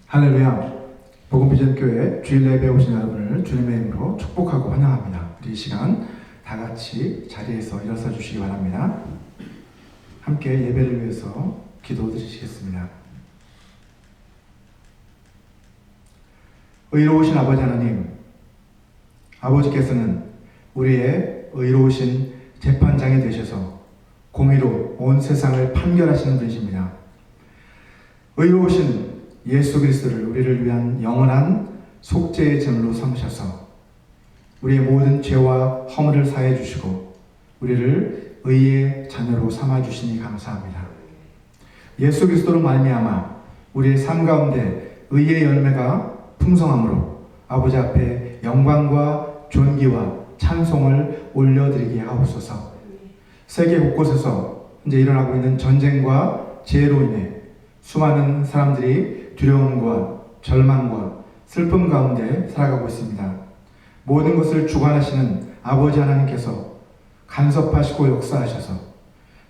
할렐루야. 복음비전교회 주일 예배에 오신 여러분을 주님의 이름으로 축복하고 환영합니다. 우리 이 시간 다 같이 자리에서 일어서 주시기 바랍니다. 함께 예배를 위해서 기도드리시겠습니다. 의로우신 아버지 하나님, 아버지께서는 우리의 의로우신 재판장이 되셔서 공의로 온 세상을 판결하시는 분이십니다. 의로우신 예수 그리스도를 우리를 위한 영원한 속죄의 제물로 삼으셔서 우리의 모든 죄와 허물을 사해 주시고 우리를 의의 자녀로 삼아 주시니 감사합니다. 예수 그리스도로 말미암아 우리의 삶 가운데 의의 열매가 풍성함으로 아버지 앞에 영광과 존귀와 찬송을 올려드리게 하옵소서. 세계 곳곳에서 현재 일어나고 있는 전쟁과 재해로 인해 수많은 사람들이 두려움과 절망과 슬픔 가운데 살아가고 있습니다. 모든 것을 주관하시는 아버지 하나님께서 간섭하시고 역사하셔서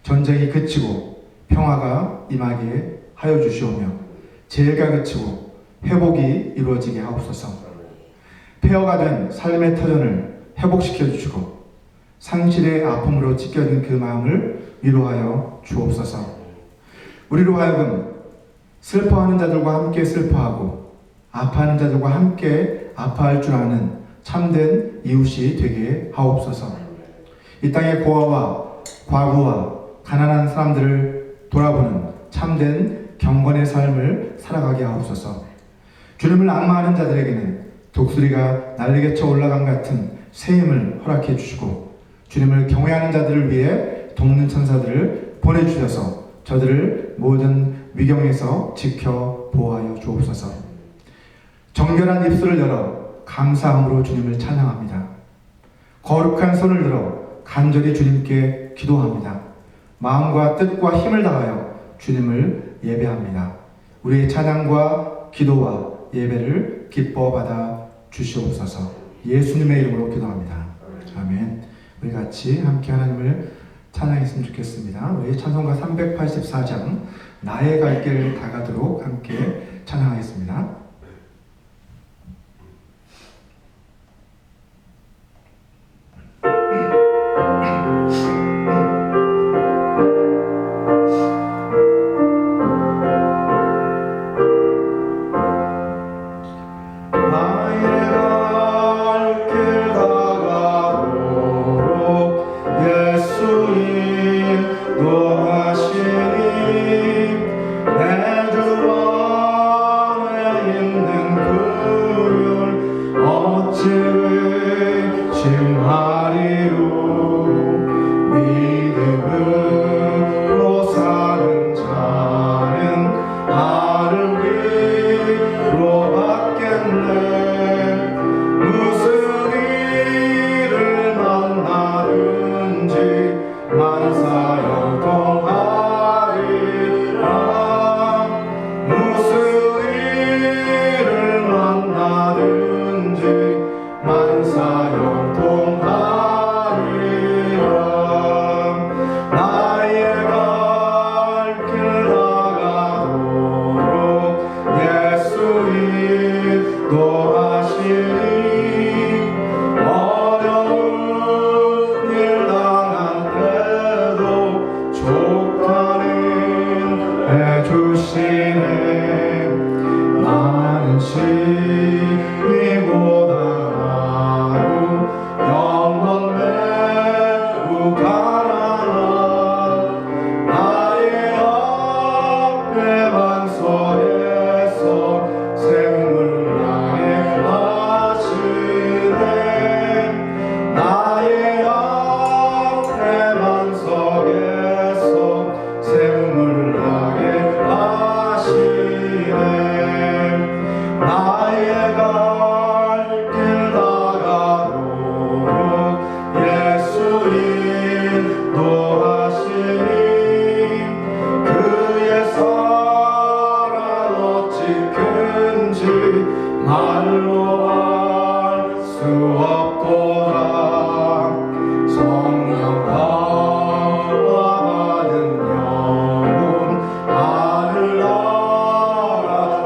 전쟁이 그치고 평화가 임하게 하여 주시오며 재해가 그치고 회복이 이루어지게 하옵소서. 폐허가 된 삶의 터전을 회복시켜 주시고 상실의 아픔으로 찢겨진 그 마음을 위로하여 주옵소서. 우리로 하여금 슬퍼하는 자들과 함께 슬퍼하고 아파하는 자들과 함께 아파할 줄 아는 참된 이웃이 되게 하옵소서. 이 땅의 고아와 과부와 가난한 사람들을 돌아보는 참된 경건의 삶을 살아가게 하옵소서. 주님을 앙마하는 자들에게는 독수리가 날개쳐 올라간 같은 새 힘을 허락해 주시고 주님을 경외하는 자들을 위해 돕는 천사들을 보내주셔서 저들을 모든 위경에서 지켜 보호하여 주옵소서. 정결한 입술을 열어 감사함으로 주님을 찬양합니다. 거룩한 손을 들어 간절히 주님께 기도합니다. 마음과 뜻과 힘을 다하여 주님을 예배합니다. 우리의 찬양과 기도와 예배를 기뻐 받아 주시옵소서. 예수님의 이름으로 기도합니다. 아멘. 우리 같이 함께 하나님을 찬양했으면 좋겠습니다. 우리 찬송가 384장 나의 갈 길을 다가도록 함께 찬양하겠습니다.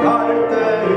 갈 때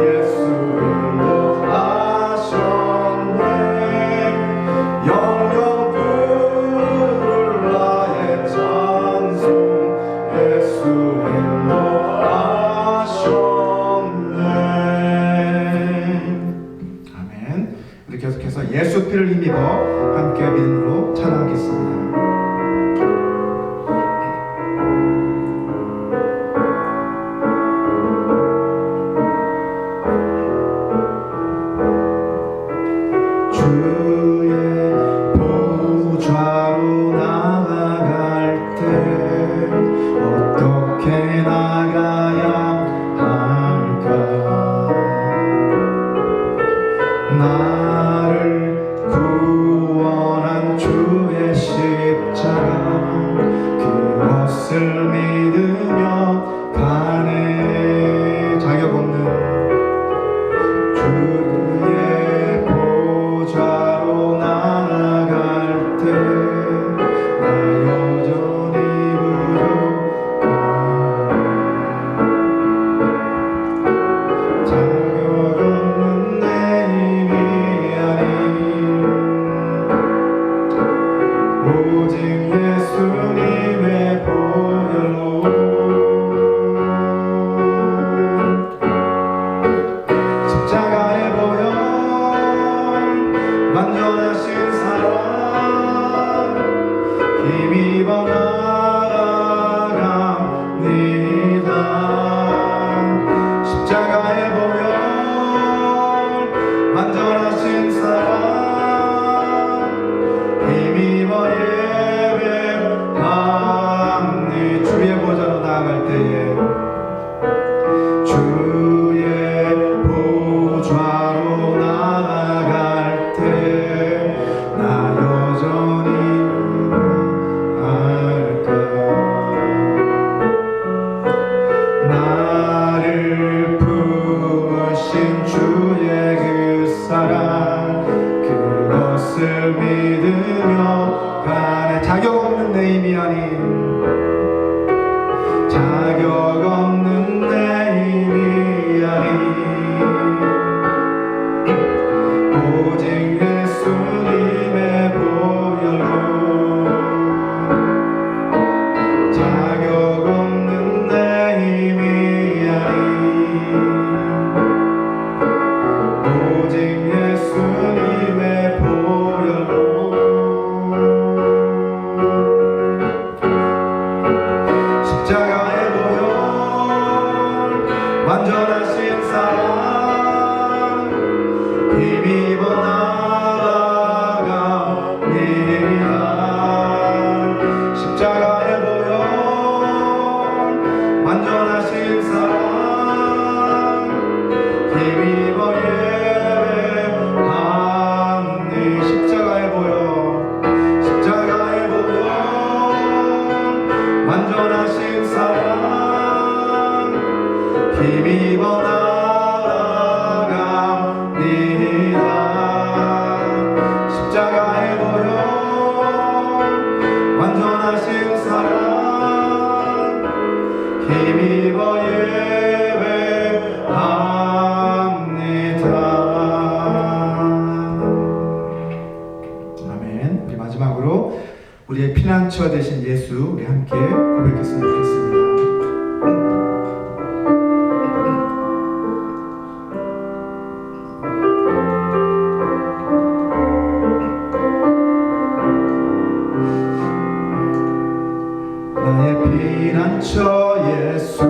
예수 인도하셨네. 영영 부를 나의 찬송 예수 인도하셨네. 아멘. 우리 계속해서 예수 피를 힘입어 함께 믿음으로 찬양하겠습니다. 나를 구원한 주의 십자가 그것을 믿으며 가네. 자격 없는 주의 보좌로 나아갈 때 나 여전히 부족한 자격 없는 내 힘이 오직 예수님의 보혈로 십자가의 보혈 완전하신 사랑 힘입어 나아갑니다. 십자가의 보혈 완전하신 사랑 힘입어 예배합니. 주의 보좌로 나아갈 때에 주의 보좌로 나아갈 때 나 여전히 할까. 나를 품으신 주의 그 사랑 그것을 믿으며 가네. 자격 없는 내 힘이 아닌 자격 없는 내 힘이 아닌 오직 예수님의 보혈로 자격 없는 내 힘이 아닌 오직 예수님의 보혈로 십자가의 보혈 완전하신 사랑 힘입어 나아갑니다. 십자가의 보혈 완전하신 사랑 힘입어 예배합니. 십자가의 보혈 십자가의 보혈 완전하신 사랑 힘입어 나아갑니다. 십자가의 보혈 완전하신 사랑 힘입어 예배합니다. 아멘. 우리 마지막으로 우리의 피난처 되신 예수 우리 함께 고백했으면 좋겠습니다. 나의 피난처 예수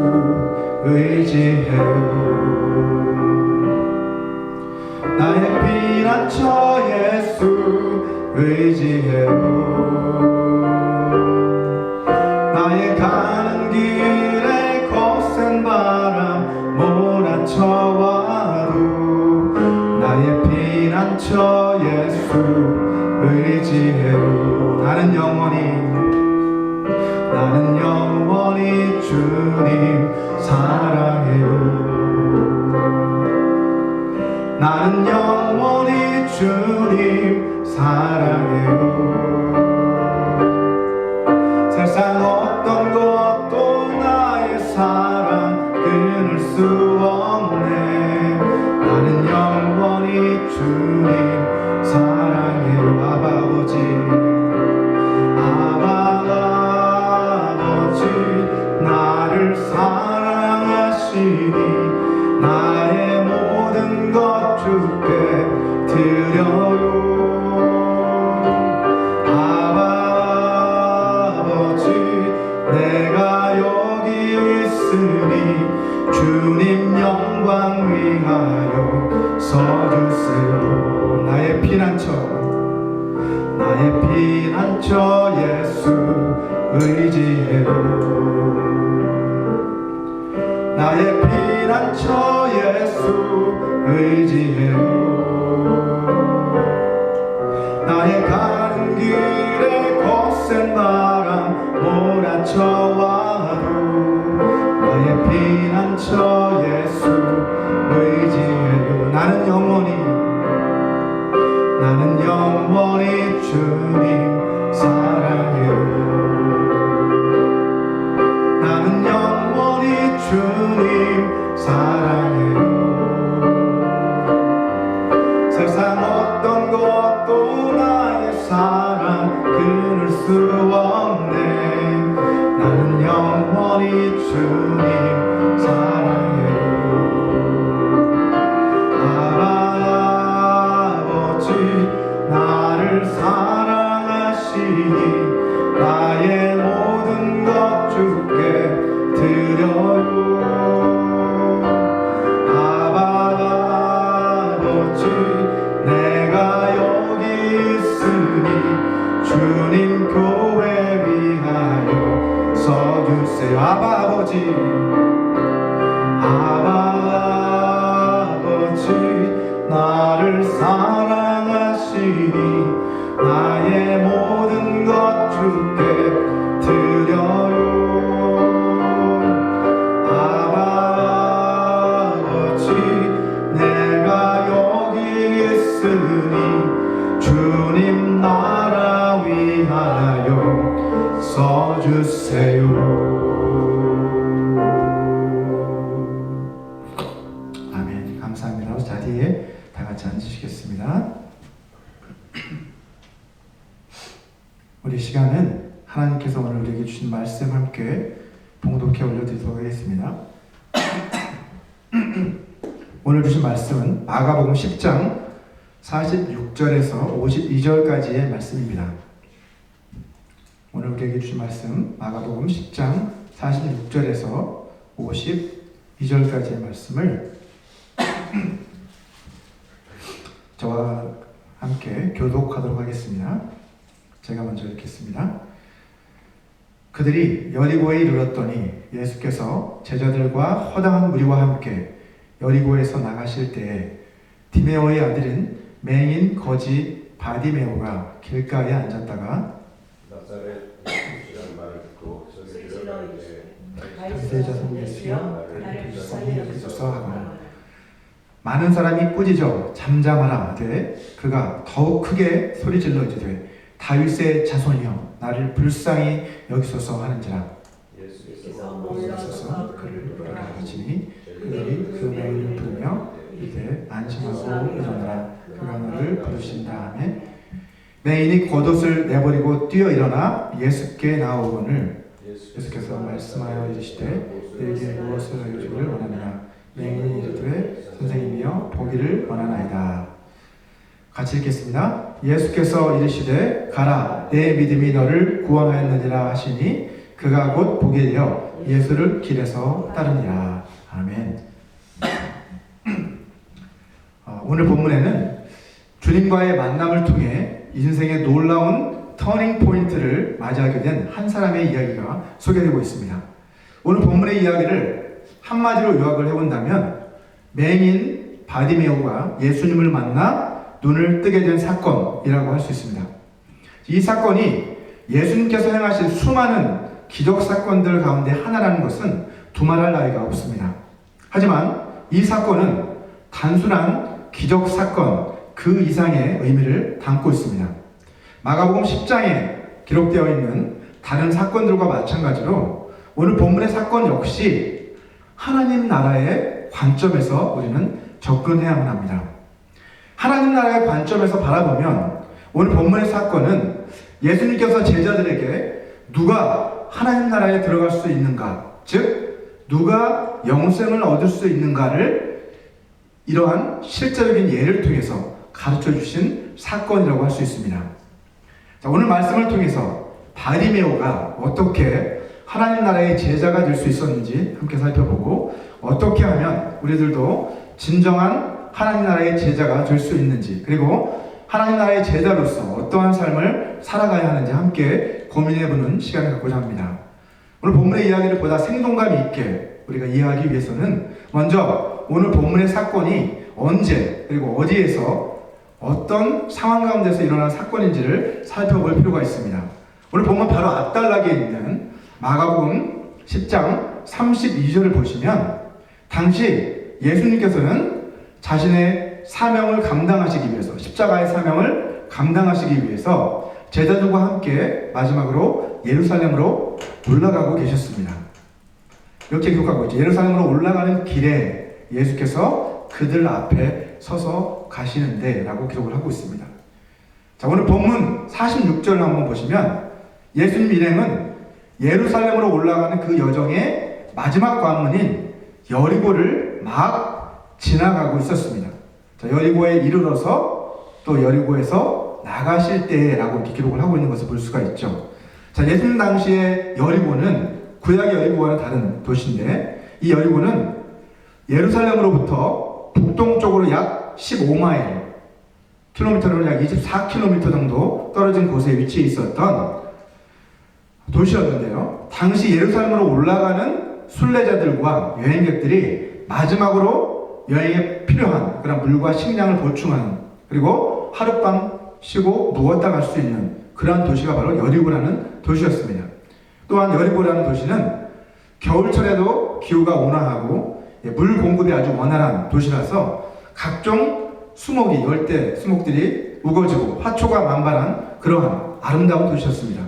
의지해요. 나의 피난처 예수 의지해요. 나의 가는 길에 거센 바람 몰아쳐와도 나의 피난처 예수 의지해요. 나는 영원히 주님 사랑해요. 나는 영원히 주님 사랑해요. 세상 어떤 것도 나의 사랑 끊을 수 없네. 주님 사랑해요. 아바 아버지, 아바 아버지, 나를 사랑하시니 나의 모든 것 주께 드려요. 아바 아버지, 내가 여기 있으니 주님 영광 위하여 서주세요. 나의 피난처, 나의 피난처 예수 의지해요. 나의 피난처 예수 의지해요. 나의 가는 길에 거센 바람 몰아쳐와도 나의 피난처 예수 의지해요. 나는 영원히 주님 사랑해요. 나는 영원히 주님 사랑해요. 세상 어떤 것도 나의 사랑 끊을 수 없네. 나는 영원히 주님 사랑해요. 아바 아버지, 나를 사랑하시니 나의 모든 것 주께 드려요. 아바 아버지, 내가 여기 있으니 주님 교회 위하여 서주세요. 아바 아버지, 아바 아버지, 나를 사랑하시니 나의 모든 것 주께 드려요. 아바 아버지, 내가 여기 있으니 주님 나라 위하여 서주세요. 아멘. 감사합니다. 자리에 다 같이 앉으시겠습니다. 우리 시간은 하나님께서 오늘 우리에게 주신 말씀 함께 봉독해 올려드리도록 하겠습니다. 오늘 주신 말씀은 마가복음 10장 46절에서 52절까지의 말씀입니다. 오늘 우리에게 주신 말씀 마가복음 10장 46절에서 52절까지의 말씀을 저와 함께 교독하도록 하겠습니다. 제가 먼저 읽겠습니다. 그들이 여리고에 이르렀더니 예수께서 제자들과 허다한 무리와 함께 여리고에서 나가실 때에 디메오의 아들인 맹인 거지 바디메오가 길가에 앉았다가 나사렛이라는 말을 듣고 저기 들어가는데 유대자 성계수여 나를 불쌍히 여기소서 하고 많은 사람이 꾸짖어 잠잠하라 하되 그가 더욱 크게 소리질러 이르되 다윗의 자손이여 나를 불쌍히 여기소서 하는지라. 예수께서 몰라서 그를 부르라 하시니 그들이 그 맹인을 부르며 이르되 안심하고 일어나라 그가 너를 부르신 다음에 맹인이 겉옷을 내버리고 뛰어 일어나 예수께 나오거늘 예수께서 말씀하여 이르시되 내게 무엇을 알려주기를 원하느냐. 맹인이 이르되 선생님이여 보기를 원하나이다. 같이 읽겠습니다. 예수께서 이르시되 가라 내 믿음이 너를 구원하였느니라 하시니 그가 곧 보게 되어 예수를 길에서 따르니라. 아멘. 오늘 본문에는 주님과의 만남을 통해 인생의 놀라운 터닝 포인트를 맞이하게 된 한 사람의 이야기가 소개되고 있습니다. 오늘 본문의 이야기를 한마디로 요약을 해본다면 맹인 바디메오가 예수님을 만나 눈을 뜨게 된 사건이라고 할 수 있습니다. 이 사건이 예수님께서 행하신 수많은 기적 사건들 가운데 하나라는 것은 두말할 나위가 없습니다. 하지만 이 사건은 단순한 기적 사건 그 이상의 의미를 담고 있습니다. 마가복음 10장에 기록되어 있는 다른 사건들과 마찬가지로 오늘 본문의 사건 역시 하나님 나라의 관점에서 우리는 접근해야만 합니다. 하나님 나라의 관점에서 바라보면 오늘 본문의 사건은 예수님께서 제자들에게 누가 하나님 나라에 들어갈 수 있는가, 즉 누가 영생을 얻을 수 있는가를 이러한 실제적인 예를 통해서 가르쳐 주신 사건이라고 할 수 있습니다. 자, 오늘 말씀을 통해서 바리메오가 어떻게 하나님 나라의 제자가 될 수 있었는지 함께 살펴보고, 어떻게 하면 우리들도 진정한 하나님 나라의 제자가 될 수 있는지, 그리고 하나님 나라의 제자로서 어떠한 삶을 살아가야 하는지 함께 고민해보는 시간을 갖고자 합니다. 오늘 본문의 이야기를 보다 생동감 있게 우리가 이해하기 위해서는 먼저 오늘 본문의 사건이 언제 그리고 어디에서 어떤 상황 가운데서 일어난 사건인지를 살펴볼 필요가 있습니다. 오늘 본문 바로 앞단락에 있는 마가복음 10장 32절을 보시면, 당시 예수님께서는 자신의 사명을 감당하시기 위해서, 십자가의 사명을 감당하시기 위해서 제자들과 함께 마지막으로 예루살렘으로 올라가고 계셨습니다. 이렇게 기록하고 있죠. 예루살렘으로 올라가는 길에 예수께서 그들 앞에 서서 가시는데 라고 기록을 하고 있습니다. 자, 오늘 본문 46절을 한번 보시면 예수님 일행은 예루살렘으로 올라가는 그 여정의 마지막 관문인 여리고를 막 지나가고 있었습니다. 자, 여리고에 이르러서 또 여리고에서 나가실 때라고 이렇게 기록을 하고 있는 것을 볼 수가 있죠. 자, 예수님 당시에 여리고는 구약의 여리고와는 다른 도시인데, 이 여리고는 예루살렘으로부터 북동쪽으로 약 15마일, 킬로미터로 약 24km 정도 떨어진 곳에 위치해 있었던 도시였는데요. 당시 예루살렘으로 올라가는 순례자들과 여행객들이 마지막으로 여행에 필요한 그런 물과 식량을 보충하는, 그리고 하룻밤 쉬고 누웠다 갈 수 있는 그러한 도시가 바로 여리고라는 도시였습니다. 또한 여리고라는 도시는 겨울철에도 기후가 온화하고 물 공급이 아주 원활한 도시라서 각종 수목이, 열대 수목들이 우거지고 화초가 만발한 그러한 아름다운 도시였습니다.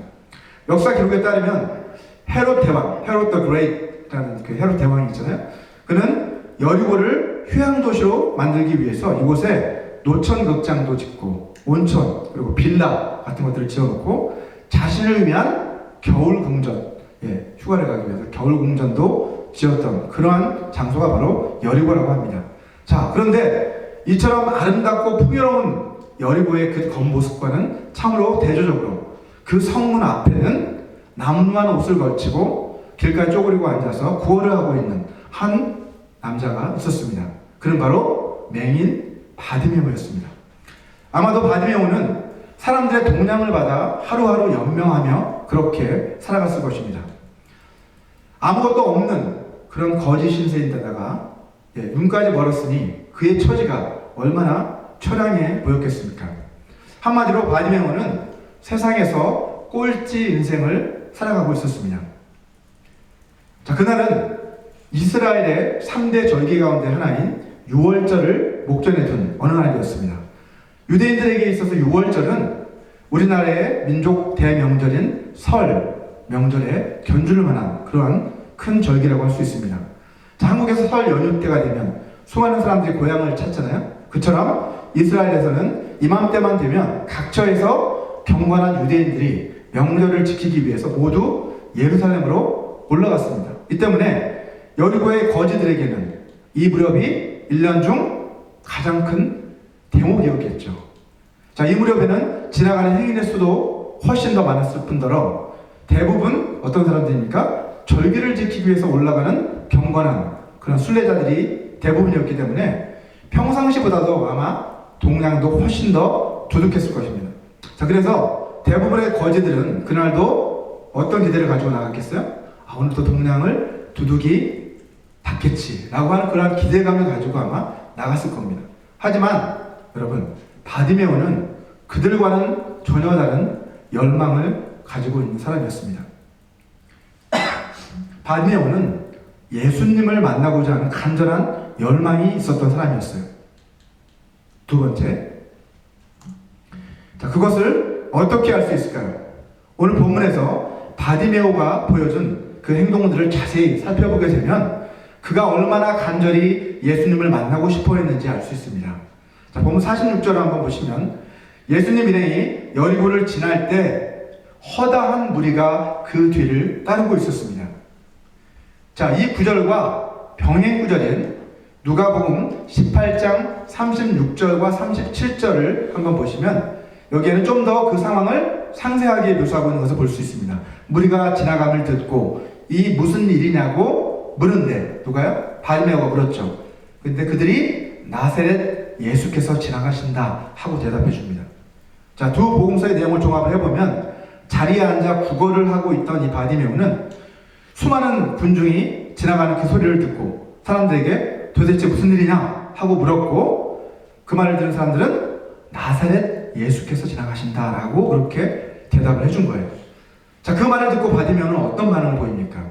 역사 기록에 따르면 헤롯 대왕, 헤롯 더 그레이트라는 그 헤롯 대왕이 있잖아요. 그는 여리고를 휴양 도시로 만들기 위해서 이곳에 노천 극장도 짓고 온천 그리고 빌라 같은 것들을 지어놓고 자신을 위한 겨울 궁전, 휴가를 가기 위해서 겨울 궁전도 지었던 그러한 장소가 바로 여리고라고 합니다. 자, 그런데 이처럼 아름답고 풍요로운 여리고의 그 겉모습과는 참으로 대조적으로 그 성문 앞에는 남루한 옷을 걸치고 길가에 쪼그리고 앉아서 구걸을 하고 있는 한 남자가 있었습니다. 그는 바로 맹인 바디메오였습니다. 아마도 바디메오는 사람들의 동량을 받아 하루하루 연명하며 그렇게 살아갔을 것입니다. 아무것도 없는 그런 거지 신세인데다가 눈까지 멀었으니 그의 처지가 얼마나 처량해 보였겠습니까? 한마디로 바디메오는 세상에서 꼴찌 인생을 살아가고 있었습니다. 자, 그날은 이스라엘의 3대 절기 가운데 하나인 유월절을 목전에 둔 어느 날이었습니다. 유대인들에게 있어서 6월절은 우리나라의 민족 대명절인 설 명절에 견줄 만한 그러한 큰 절기라고 할 수 있습니다. 자, 한국에서 설 연휴 때가 되면 수많은 사람들이 고향을 찾잖아요. 그처럼 이스라엘에서는 이맘때만 되면 각처에서 경건한 유대인들이 명절을 지키기 위해서 모두 예루살렘으로 올라갔습니다. 이 때문에 여리고의 거지들에게는 이 무렵이 1년 중 가장 큰 대목이었겠죠. 자, 이 무렵에는 지나가는 행인의 수도 훨씬 더 많았을 뿐더러 대부분 어떤 사람들입니까? 절기를 지키기 위해서 올라가는 경건한 그런 순례자들이 대부분이었기 때문에 평상시보다도 아마 동량도 훨씬 더 두둑했을 것입니다. 자, 그래서 대부분의 거지들은 그날도 어떤 기대를 가지고 나갔겠어요? 오늘도 동량을 두둑이 닦겠지 라고 하는 그런 기대감을 가지고 아마 나갔을 겁니다. 하지만 여러분, 바디메오는 그들과는 전혀 다른 열망을 가지고 있는 사람이었습니다. 바디메오는 예수님을 만나고자 하는 간절한 열망이 있었던 사람이었어요. 두 번째, 자, 그것을 어떻게 알 수 있을까요? 오늘 본문에서 바디메오가 보여준 그 행동들을 자세히 살펴보게 되면 그가 얼마나 간절히 예수님을 만나고 싶어 했는지 알 수 있습니다. 자, 보면 46절을 한번 보시면 예수님 일행이 여리고를 지날 때 허다한 무리가 그 뒤를 따르고 있었습니다. 자, 이 구절과 병행 구절인 누가복음 18장 36절과 37절을 한번 보시면 여기에는 좀 더 그 상황을 상세하게 묘사하고 있는 것을 볼 수 있습니다. 무리가 지나감을 듣고 이 무슨 일이냐고 물은데 누가요? 바리메오가 물었죠. 근데 그들이 나사렛 예수께서 지나가신다 하고 대답해 줍니다. 자, 두 복음서의 내용을 종합을 해보면 자리에 앉아 구걸을 하고 있던 이 바디메오는 수많은 군중이 지나가는 그 소리를 듣고 사람들에게 도대체 무슨 일이냐 하고 물었고, 그 말을 들은 사람들은 나사렛 예수께서 지나가신다라고 그렇게 대답을 해준 거예요. 자, 그 말을 듣고 바디메오는 어떤 반응을 보입니까?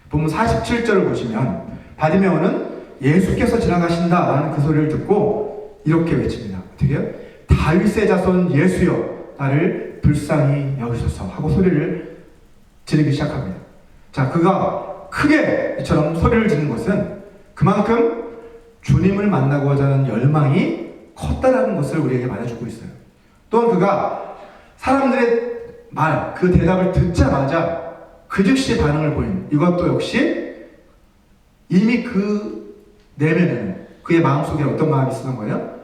보면 47절을 보시면 바디메오는 예수께서 지나가신다라는 그 소리를 듣고 이렇게 외칩니다. 어떻게 해요? 다윗의 자손 예수여 나를 불쌍히 여기소서 하고 소리를 지르기 시작합니다. 자, 그가 크게 이처럼 소리를 지르는 것은 그만큼 주님을 만나고자 하는 열망이 컸다라는 것을 우리에게 말해주고 있어요. 또한 그가 사람들의 말, 그 대답을 듣자마자 그 즉시 반응을 보인 이것도 역시 이미 그 내면에는 그의 마음속에 어떤 마음이 있었던 거예요?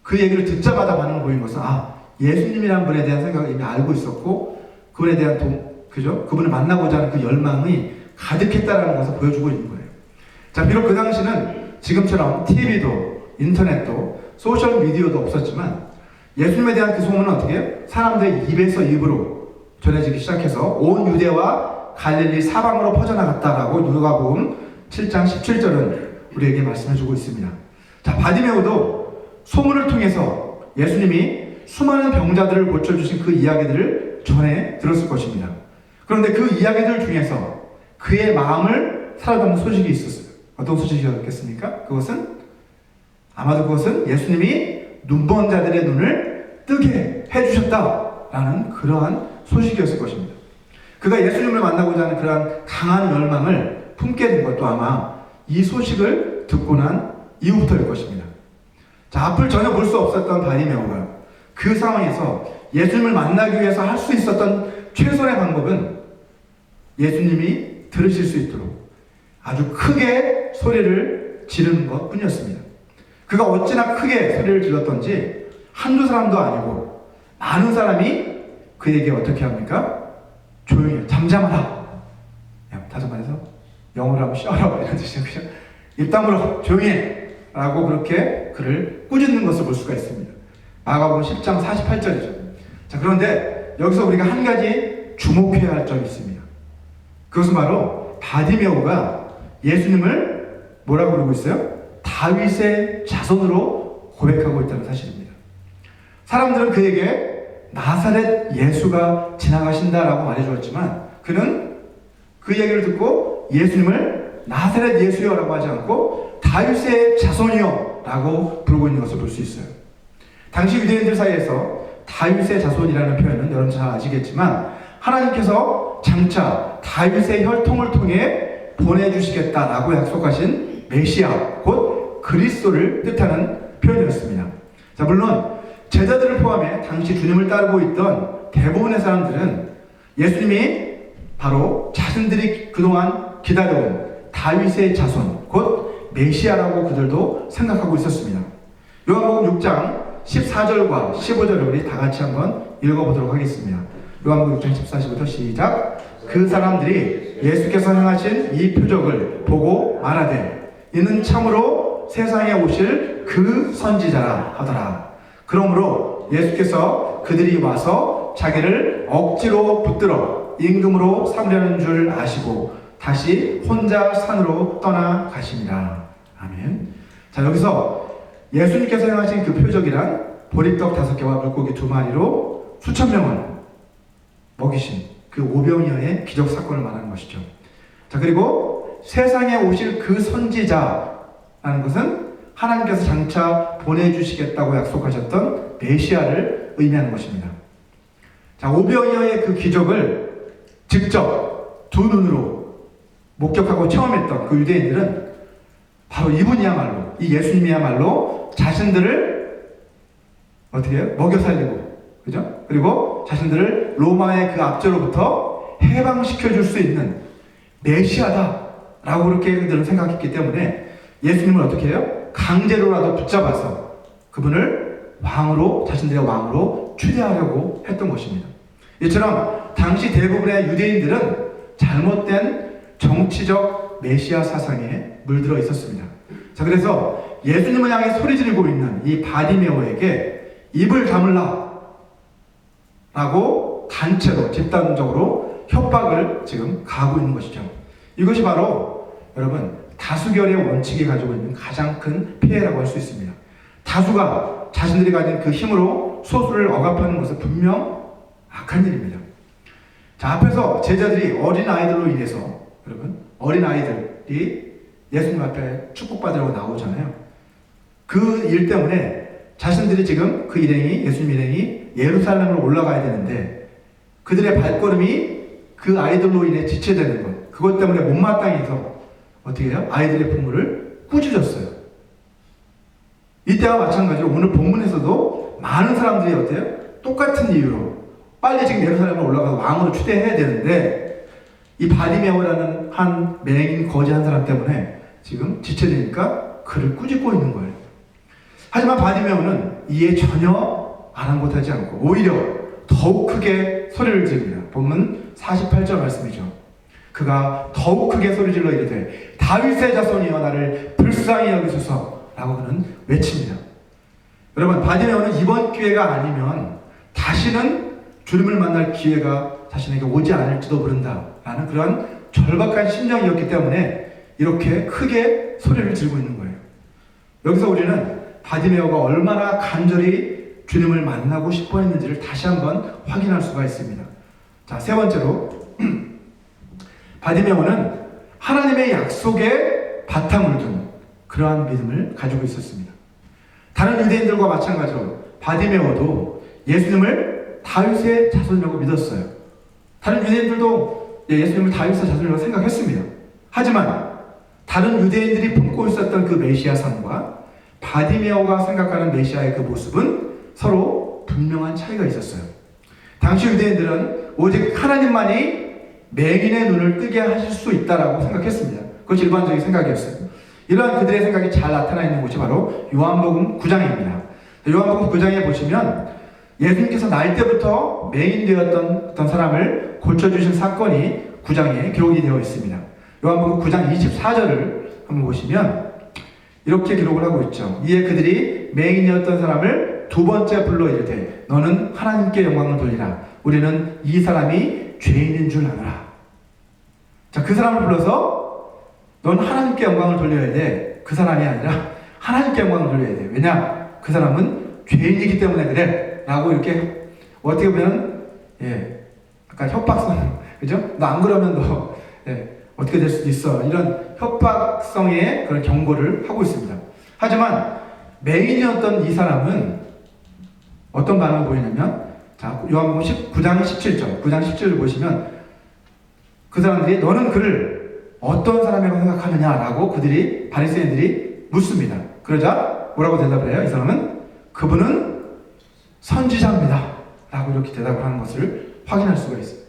그 얘기를 듣자마자 반응을 보인 것은 예수님이라는 분에 대한 생각을 이미 알고 있었고 그분에 대한 그죠? 그분을 만나고자 하는 그 열망이 가득했다라는 것을 보여주고 있는 거예요. 자, 비록 그 당시는 지금처럼 TV도 인터넷도 소셜 미디어도 없었지만 예수님에 대한 그 소문은 어떻게 해요? 사람들의 입에서 입으로 전해지기 시작해서 온 유대와 갈릴리 사방으로 퍼져나갔다라고 누가복음 7장 17절은 우리에게 말씀해주고 있습니다. 자, 바디메오도 소문을 통해서 예수님이 수많은 병자들을 고쳐주신 그 이야기들을 전해 들었을 것입니다. 그런데 그 이야기들 중에서 그의 마음을 사로잡는 소식이 있었어요. 어떤 소식이었겠습니까? 아마도 그것은 예수님이 눈먼 자들의 눈을 뜨게 해주셨다라는 그러한 소식이었을 것입니다. 그가 예수님을 만나고자 하는 그러한 강한 열망을 품게 된 것도 아마 이 소식을 듣고 난 이후부터일 것입니다. 자, 앞을 전혀 볼 수 없었던 바리메오가 그 상황에서 예수님을 만나기 위해서 할 수 있었던 최선의 방법은 예수님이 들으실 수 있도록 아주 크게 소리를 지르는 것 뿐이었습니다. 그가 어찌나 크게 소리를 질렀던지 한두 사람도 아니고 많은 사람이 그에게 어떻게 합니까? 조용히 해. 잠잠하라. 다섯 말해서 영어로 하면 쉬어라 이런 뜻이죠. 그죠? 입 다물어 조용히 해 라고 그렇게 그를 꾸짖는 것을 볼 수가 있습니다. 마가복음 10장 48절이죠. 자, 그런데 여기서 우리가 한 가지 주목해야 할 점이 있습니다. 그것은 바로 바디메오가 예수님을 뭐라고 부르고 있어요? 다윗의 자손으로 고백하고 있다는 사실입니다. 사람들은 그에게 나사렛 예수가 지나가신다라고 말해주었지만 그는 그 얘기를 듣고 예수님을 나사렛 예수여라고 하지 않고 다윗의 자손이여 라고 부르고 있는 것을 볼 수 있어요. 당시 유대인들 사이에서 다윗의 자손이라는 표현은 여러분 잘 아시겠지만 하나님께서 장차 다윗의 혈통을 통해 보내주시겠다라고 약속하신 메시아 곧 그리스도를 뜻하는 표현이었습니다. 자, 물론 제자들을 포함해 당시 주님을 따르고 있던 대부분의 사람들은 예수님이 바로 자신들이 그동안 기다려온 다윗의 자손 곧 메시아라고 그들도 생각하고 있었습니다. 요한복음 6장 14절과 15절을 우리 다 같이 한번 읽어보도록 하겠습니다. 요한복음 6장 14절부터 시작. 그 사람들이 예수께서 행하신 이 표적을 보고 말하되 이는 참으로 세상에 오실 그 선지자라 하더라. 그러므로 예수께서 그들이 와서 자기를 억지로 붙들어 임금으로 삼려는 줄 아시고 다시 혼자 산으로 떠나가십니다. 아멘. 자, 여기서 예수님께서 행하신 그 표적이란 보리떡 5개와 물고기 2마리로 수천 명을 먹이신 그 오병이어의 기적 사건을 말하는 것이죠. 자, 그리고 세상에 오실 그 선지자라는 것은 하나님께서 장차 보내주시겠다고 약속하셨던 메시아를 의미하는 것입니다. 자, 오병이어의 그 기적을 직접 두 눈으로 목격하고 체험했던 그 유대인들은 바로 이분이야말로 이 예수님이야말로 자신들을 어떻게 해요? 먹여 살리고, 그죠? 그리고 자신들을 로마의 그 압제로부터 해방시켜 줄 수 있는 메시아다라고 그렇게 그들은 생각했기 때문에 예수님을 어떻게 해요? 강제로라도 붙잡아서 그분을 왕으로, 자신들의 왕으로 추대하려고 했던 것입니다. 이처럼 당시 대부분의 유대인들은 잘못된 정치적 메시아 사상에 물들어 있었습니다. 자, 그래서 예수님을 향해 소리 지르고 있는 이 바디메오에게 입을 다물라 라고 단체로, 집단적으로 협박을 지금 가하고 있는 것이죠. 이것이 바로 여러분 다수결의 원칙이 가지고 있는 가장 큰 폐해라고 할 수 있습니다. 다수가 자신들이 가진 그 힘으로 소수를 억압하는 것은 분명 악한 일입니다. 자, 앞에서 제자들이 어린 아이들로 인해서, 여러분 어린 아이들이 예수님 앞에 축복받으려고 나오잖아요. 그 일 때문에 자신들이 지금 그 일행이, 예수님 일행이 예루살렘으로 올라가야 되는데 그들의 발걸음이 그 아이들로 인해 지체되는 것, 그것 때문에 못마땅해서 어떻게 해요? 아이들의 부모를 꾸짖었어요. 이때와 마찬가지로 오늘 본문에서도 많은 사람들이 어때요? 똑같은 이유로 빨리 지금 예루살렘에 올라가서 왕으로 추대해야 되는데 이 바디메오라는 한 맹인 거지 한 사람 때문에 지금 지체되니까 그를 꾸짖고 있는 거예요. 하지만 바디메오는 이에 전혀 아랑곳하지 않고 오히려 더욱 크게 소리를 지릅니다. 본문 48절 말씀이죠. 그가 더욱 크게 소리질러 이르되 다윗의 자손이여 나를 불쌍히 여기소서 라고 그는 외칩니다. 여러분 바디메오는 이번 기회가 아니면 다시는 주님을 만날 기회가 자신에게 오지 않을지도 모른다라는 그런 절박한 심정이었기 때문에 이렇게 크게 소리를 지르고 있는 거예요. 여기서 우리는 바디메오가 얼마나 간절히 주님을 만나고 싶어 했는지를 다시 한번 확인할 수가 있습니다. 자, 세 번째로 바디메오는 하나님의 약속에 바탕을 둔 그러한 믿음을 가지고 있었습니다. 다른 유대인들과 마찬가지로 바디메오도 예수님을 다윗의 자손이라고 믿었어요. 다른 유대인들도 예수님을 다윗의 자손이라고 생각했습니다. 하지만 다른 유대인들이 품고 있었던 그 메시아상과 바디메오가 생각하는 메시아의 그 모습은 서로 분명한 차이가 있었어요. 당시 유대인들은 오직 하나님만이 맹인의 눈을 뜨게 하실 수 있다라고 생각했습니다. 그것이 일반적인 생각이었어요. 이러한 그들의 생각이 잘 나타나 있는 곳이 바로 요한복음 9장입니다. 요한복음 9장에 보시면 예수님께서 나이 때부터 맹인 되었던 어떤 사람을 고쳐주신 사건이 9장에 기록이 되어 있습니다. 요한복음 9장 24절을 한번 보시면 이렇게 기록을 하고 있죠. 이에 그들이 맹인이었던 사람을 두 번째 불러 이르되 너는 하나님께 영광을 돌리라. 우리는 이 사람이 죄인인 줄 아노라. 자, 그 사람을 불러서 넌 하나님께 영광을 돌려야 돼. 그 사람이 아니라 하나님께 영광을 돌려야 돼. 왜냐? 그 사람은 죄인이기 때문에 그래. 라고 이렇게 어떻게 보면 약간 협박성, 그죠? 너 안 그러면 너 어떻게 될 수도 있어. 이런 협박성의 그런 경고를 하고 있습니다. 하지만 맹인이었던 이 사람은 어떤 반응을 보이냐면, 자, 요한복음 9장 17절, 9장 17절을 보시면 그 사람들이 너는 그를 어떤 사람이라고 생각하느냐라고 그들이 바리새인들이 묻습니다. 그러자 뭐라고 대답을 해요? 이 사람은 그분은 선지자입니다. 라고 이렇게 대답을 하는 것을 확인할 수가 있어요.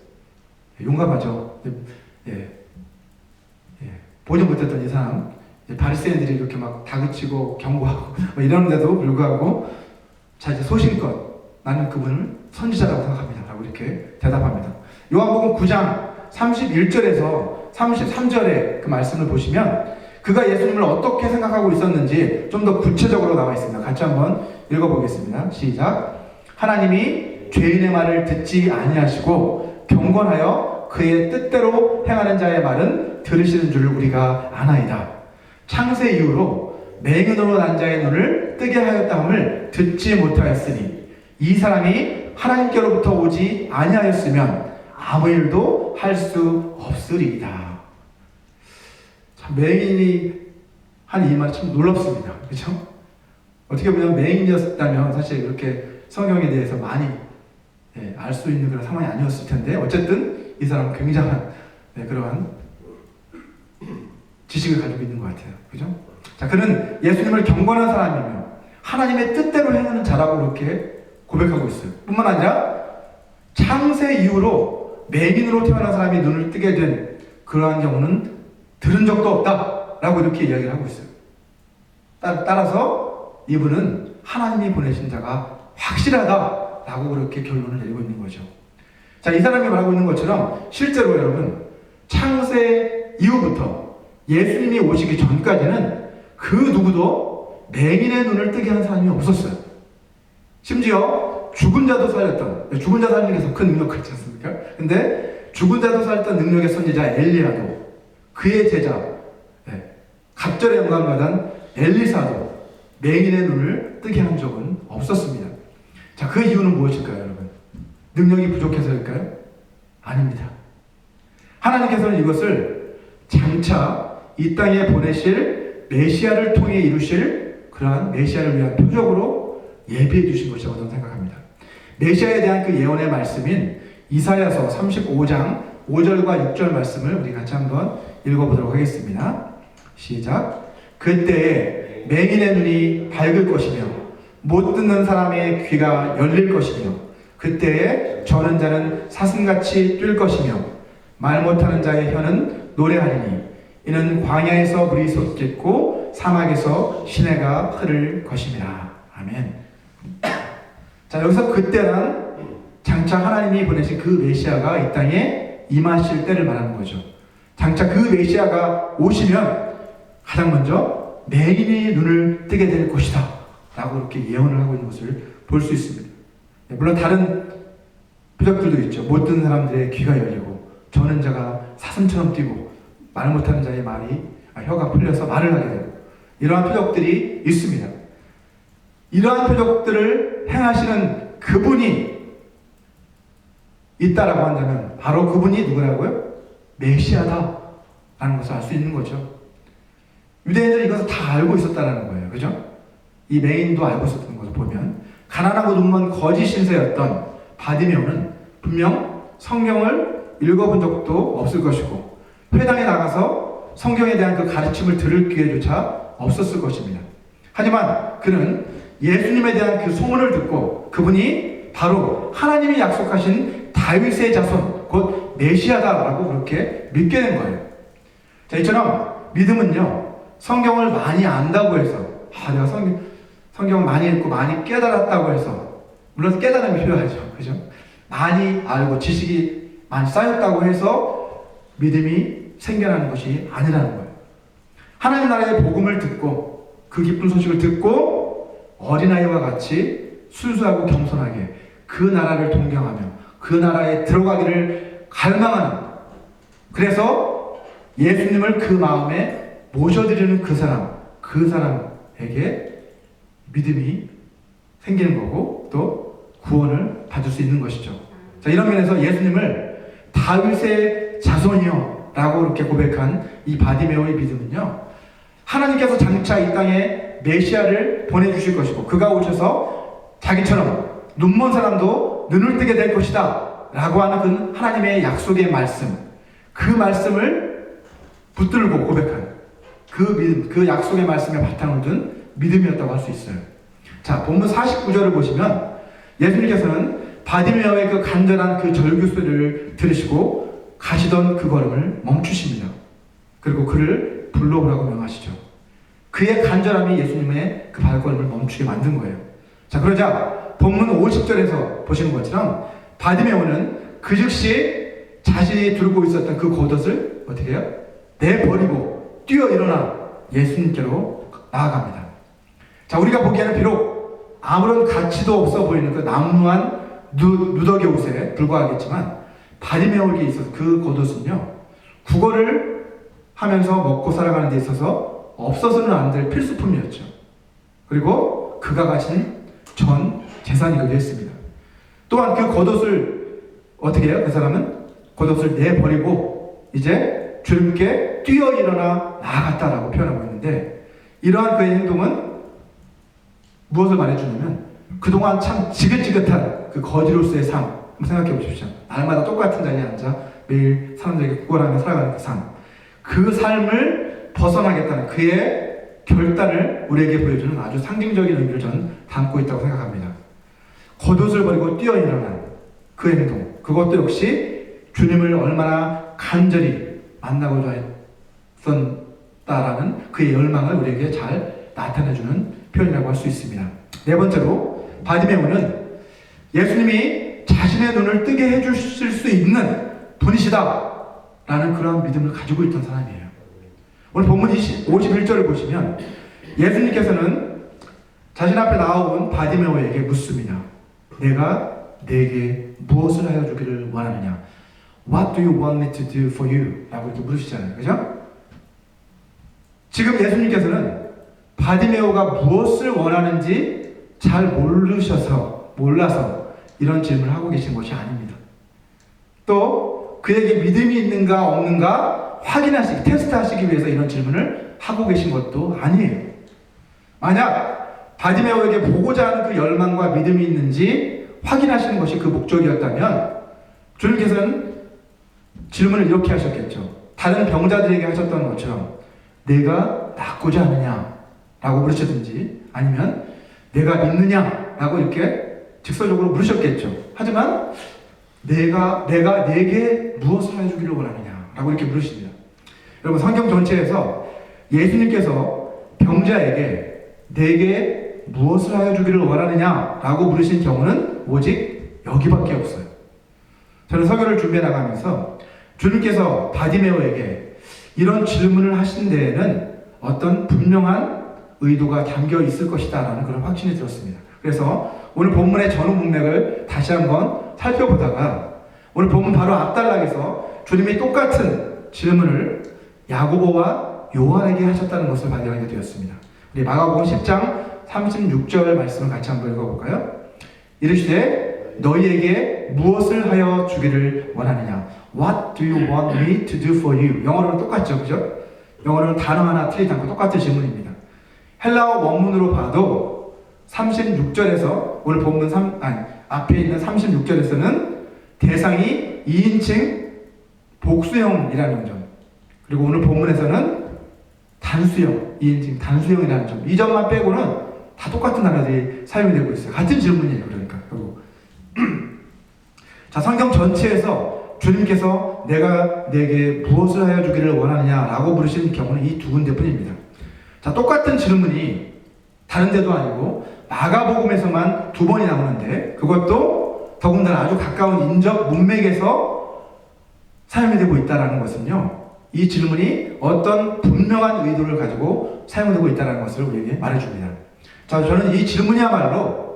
용감하죠. 보지 못했던 이 사람, 바리새인들이 이렇게 막 다그치고 경고하고 뭐 이러는데도 불구하고 자, 이제 소신껏 나는 그분을 선지자라고 생각합니다. 라고 이렇게 대답합니다. 요한복음 9장 31절에서 33절의 그 말씀을 보시면 그가 예수님을 어떻게 생각하고 있었는지 좀 더 구체적으로 나와 있습니다. 같이 한번 읽어보겠습니다. 시작. 하나님이 죄인의 말을 듣지 아니하시고 경건하여 그의 뜻대로 행하는 자의 말은 들으시는 줄 우리가 아나이다. 창세 이후로 맹인으로 난 자의 눈을 뜨게 하였다함을 듣지 못하였으니 이 사람이 하나님께로부터 오지 아니하였으면 아무 일도 할 수 없으리이다. 참 맹인이 한 이 말이 참 놀랍습니다. 그렇죠? 어떻게 보면 맹인이었다면 사실 이렇게 성경에 대해서 많이 알 수 있는 그런 상황이 아니었을 텐데 어쨌든 이 사람은 굉장한 그러한 지식을 가지고 있는 것 같아요. 그죠? 자, 그는 예수님을 경건한 사람이며 하나님의 뜻대로 행하는 자라고 그렇게 고백하고 있어요. 뿐만 아니라 창세 이후로 맹인으로 태어난 사람이 눈을 뜨게 된 그러한 경우는 들은 적도 없다라고 이렇게 이야기를 하고 있어요. 따라서 이분은 하나님이 보내신 자가 확실하다라고 그렇게 결론을 내리고 있는 거죠. 자, 이 사람이 말하고 있는 것처럼 실제로 여러분 창세 이후부터 예수님이 오시기 전까지는 그 누구도 맹인의 눈을 뜨게 한 사람이 없었어요. 심지어 죽은 자도 살렸던, 죽은 자 살리는 게 더 큰 능력 같지 않습니까? 근데 죽은 자도 살렸던 능력의 선지자 엘리야도, 그의 제자 갑절의 영광 받은 엘리사도 맹인의 눈을 뜨게 한 적은 없었습니다. 자, 그 이유는 무엇일까요, 여러분? 능력이 부족해서일까요? 아닙니다. 하나님께서는 이것을 장차 이 땅에 보내실 메시아를 통해 이루실 그러한 메시아를 위한 표적으로 예비해 주신 것이라고 저는 생각합니다. 메시아에 대한 그 예언의 말씀인 이사야서 35장 5절과 6절 말씀을 우리 같이 한번 읽어보도록 하겠습니다. 시작. 그때에 맹인의 눈이 밝을 것이며 못 듣는 사람의 귀가 열릴 것이며 그때에 저는 자는 사슴같이 뛸 것이며 말 못하는 자의 혀는 노래하리니 이는 광야에서 물이 솟겠고 사막에서 시내가 흐를 것임이라. 아멘. 자, 여기서 그때란 장차 하나님이 보내신 그 메시아가 이 땅에 임하실 때를 말하는 거죠. 장차 그 메시아가 오시면 가장 먼저 맹인이 눈을 뜨게 될 것이다 라고 이렇게 예언을 하고 있는 것을 볼 수 있습니다. 물론 다른 표적들도 있죠. 못 듣는 사람들의 귀가 열리고 저는 자가 사슴처럼 뛰고 말 못하는 자의 혀가 풀려서 말을 하게 되고 이러한 표적들이 있습니다. 이러한 표적들을 행하시는 그분이 있다라고 한다면 바로 그분이 누구라고요? 메시아다라는 것을 알 수 있는 거죠. 유대인들은 이것을 다 알고 있었다는 거예요. 그죠? 이 맹인도 알고 있었던 것을 보면 가난하고 눈먼 거짓 신세였던 바디메오는 분명 성경을 읽어본 적도 없을 것이고 회당에 나가서 성경에 대한 그 가르침을 들을 기회조차 없었을 것입니다. 하지만 그는 예수님에 대한 그 소문을 듣고 그분이 바로 하나님이 약속하신 다윗의 자손 곧 메시아다라고 그렇게 믿게 된 거예요. 자, 이처럼 믿음은요 성경을 많이 안다고 해서 내가 성경을 많이 읽고 많이 깨달았다고 해서 물론 깨달음이 필요하죠. 그죠? 많이 알고 지식이 많이 쌓였다고 해서 믿음이 생겨나는 것이 아니라는 거예요. 하나님 나라의 복음을 듣고 그 기쁜 소식을 듣고 어린아이와 같이 순수하고 겸손하게 그 나라를 동경하며 그 나라에 들어가기를 갈망하는, 그래서 예수님을 그 마음에 모셔드리는 그 사람에게 믿음이 생기는 거고 또 구원을 받을 수 있는 것이죠. 자, 이런 면에서 예수님을 다윗의 자손이요 라고 이렇게 고백한 이 바디메오의 믿음은요, 하나님께서 장차 이 땅에 메시아를 보내주실 것이고 그가 오셔서 자기처럼 눈먼 사람도 눈을 뜨게 될 것이다 라고 하는 그 하나님의 약속의 말씀, 그 말씀을 붙들고 고백한 그 믿음, 그 약속의 말씀에 바탕을 둔 믿음이었다고 할 수 있어요. 자, 본문 49절을 보시면 예수님께서는 바디메오의 그 간절한 그 절규 소리를 들으시고 가시던 그 걸음을 멈추십니다. 그리고 그를 불러오라고 명하시죠. 그의 간절함이 예수님의 그 발걸음을 멈추게 만든 거예요. 자, 그러자 본문 50절에서 보시는 것처럼 바디메오는 그 즉시 자신이 들고 있었던 그 겉옷을 어떻게 해요? 내버리고 뛰어 일어나 예수님께로 나아갑니다. 자, 우리가 보기에는 비록 아무런 가치도 없어 보이는 그 남루한 누더기 옷에 불과하겠지만 바디메오에게 있어서 그 겉옷은요, 국어를 하면서 먹고 살아가는 데 있어서 없어서는 안 될 필수품이었죠. 그리고 그가 가진 전 재산이기도 했습니다. 또한 그 겉옷을 어떻게 해요? 그 사람은 겉옷을 내버리고 이제 젊게 뛰어 일어나 나아갔다라고 표현하고 있는데, 이러한 그의 행동은 무엇을 말해주냐면 그동안 참 지긋지긋한 그 거지로서의 삶 한번 생각해 보십시오. 날마다 똑같은 자리에 앉아 매일 사람들에게 구걸하며 살아가는 그 삶, 그 삶을 벗어나겠다는 그의 결단을 우리에게 보여주는 아주 상징적인 의미를 저는 담고 있다고 생각합니다. 겉옷을 버리고 뛰어 일어난 그 행동, 그것도 역시 주님을 얼마나 간절히 만나고자 했었다라는 그의 열망을 우리에게 잘 나타내주는 표현이라고 할 수 있습니다. 네 번째로 바디메오는 예수님이 자신의 눈을 뜨게 해주실 수 있는 분이시다 라는 그러한 믿음을 가지고 있던 사람이에요. 오늘 본문 51절을 보시면 예수님께서는 자신 앞에 나온 바디메오에게 묻습니다. 내가 내게 무엇을 하여 주기를 원하느냐? What do you want me to do for you? 라고 이렇게 물으시잖아요. 그죠? 지금 예수님께서는 바디메오가 무엇을 원하는지 잘 몰라서 이런 질문을 하고 계신 것이 아닙니다. 또 그에게 믿음이 있는가 없는가 테스트하시기 위해서 이런 질문을 하고 계신 것도 아니에요. 만약 바디메오에게 보고자 하는 그 열망과 믿음이 있는지 확인하시는 것이 그 목적이었다면 주님께서는 질문을 이렇게 하셨겠죠. 다른 병자들에게 하셨던 것처럼 내가 낫고자 하느냐 라고 물으셨든지 아니면 내가 믿느냐 라고 이렇게 직설적으로 물으셨겠죠. 하지만 내가 내게 무엇을 해주기를 원하느냐 라고 이렇게 물으십니다. 여러분 성경 전체에서 예수님께서 병자에게 내게 무엇을 하여 주기를 원하느냐 라고 물으신 경우는 오직 여기밖에 없어요. 저는 설교를 준비해 나가면서 주님께서 바디메오에게 이런 질문을 하신 데에는 어떤 분명한 의도가 담겨 있을 것이다 라는 그런 확신이 들었습니다. 그래서 오늘 본문의 전후 문맥을 다시 한번 살펴보다가 오늘 본문 바로 앞단락에서 주님이 똑같은 질문을 야고보와 요한에게 하셨다는 것을 발견하게 되었습니다. 우리 마가복음 10장 36절 말씀을 같이 한번 읽어볼까요? 이르시되 너희에게 무엇을 하여 주기를 원하느냐? What do you want me to do for you? 영어로는 똑같죠, 그죠? 영어로는 단어 하나 틀리지 않고 똑같은 질문입니다. 헬라어 원문으로 봐도 36절에서 오늘 본문 앞에 있는 36절에서는 대상이 2인칭 복수형이라는 점, 그리고 오늘 본문에서는 단수형, 2인칭 단수형이라는 점, 이 점만 빼고는 다 똑같은 단어들이 사용이 되고 있어요. 같은 질문이에요. 그러니까 자, 성경 전체에서 주님께서 내가 내게 무엇을 하여 주기를 원하느냐 라고 물으신 경우는 이 두 군데뿐입니다. 자, 똑같은 질문이 다른 데도 아니고 마가복음에서만 2번이 나오는데 그것도 더군다나 아주 가까운 인적 문맥에서 사용이 되고 있다는 것은요, 이 질문이 어떤 분명한 의도를 가지고 사용되고 있다는 것을 우리에게 말해줍니다. 자, 저는 이 질문이야말로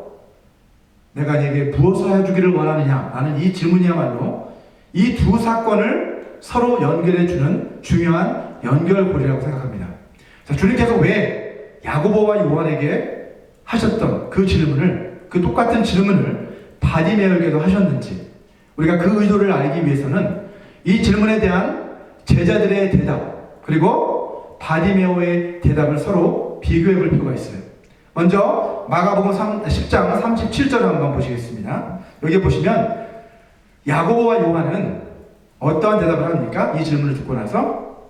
내가 네게 무엇을 하여 주기를 원하느냐 라는 이 질문이야말로 이 두 사건을 서로 연결해주는 중요한 연결고리라고 생각합니다. 자, 주님께서 왜 야고보와 요한에게 하셨던 그 질문을, 그 똑같은 질문을 바디메오에게도 하셨는지 우리가 그 의도를 알기 위해서는 이 질문에 대한 제자들의 대답 그리고 바디메오의 대답을 서로 비교해 볼 필요가 있어요. 먼저 마가복음 10장 37절을 한번 보시겠습니다. 여기 보시면 야고보와 요한은 어떠한 대답을 합니까? 이 질문을 듣고 나서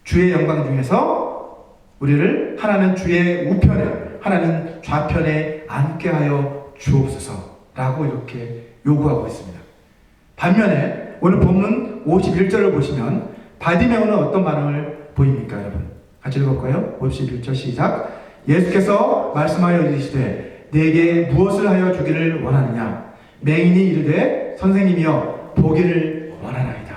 주의 영광 중에서 우리를 하나는 주의 우편에 하나는 좌편에 앉게 하여 주옵소서 라고 이렇게 요구하고 있습니다. 반면에 오늘 본문 51절을 보시면 바디메오는 어떤 반응을 보입니까? 여러분 같이 읽어볼까요? 51절 시작. 예수께서 말씀하여 이르시되 내게 무엇을 하여 주기를 원하느냐? 맹인이 이르되 선생님이여 보기를 원하나이다.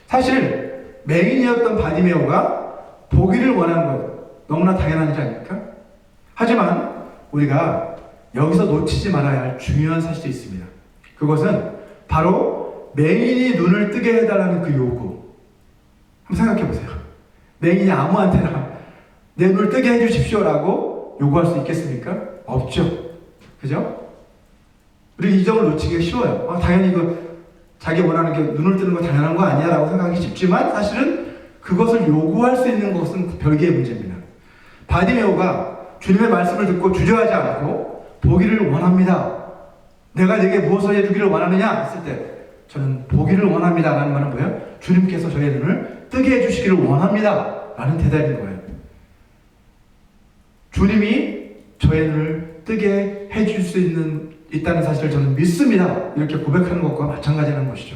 사실 맹인이었던 바디메오가 보기를 원하는 것 너무나 당연한 일 아닙니까? 하지만 우리가 여기서 놓치지 말아야 할 중요한 사실이 있습니다. 그것은 바로 맹인이 눈을 뜨게 해달라는 그 요구. 한번 생각해 보세요. 맹인이 아무한테나 내 눈을 뜨게 해주십시오라고 요구할 수 있겠습니까? 없죠. 그죠? 우리 이 점을 놓치기가 쉬워요. 당연히 자기 원하는 게 눈을 뜨는 거 당연한 거 아니야 라고 생각하기 쉽지만 사실은 그것을 요구할 수 있는 것은 별개의 문제입니다. 바디메오가 주님의 말씀을 듣고 주저하지 않고 보기를 원합니다. 내가 내게 무엇을 해주기를 원하느냐 했을 때 저는 보기를 원합니다 라는 말은 뭐예요? 주님께서 저의 눈을 뜨게 해주시기를 원합니다 라는 대답인 거예요. 주님이 저의 눈을 뜨게 해줄 수 있다는 사실을 저는 믿습니다. 이렇게 고백하는 것과 마찬가지라는 것이죠.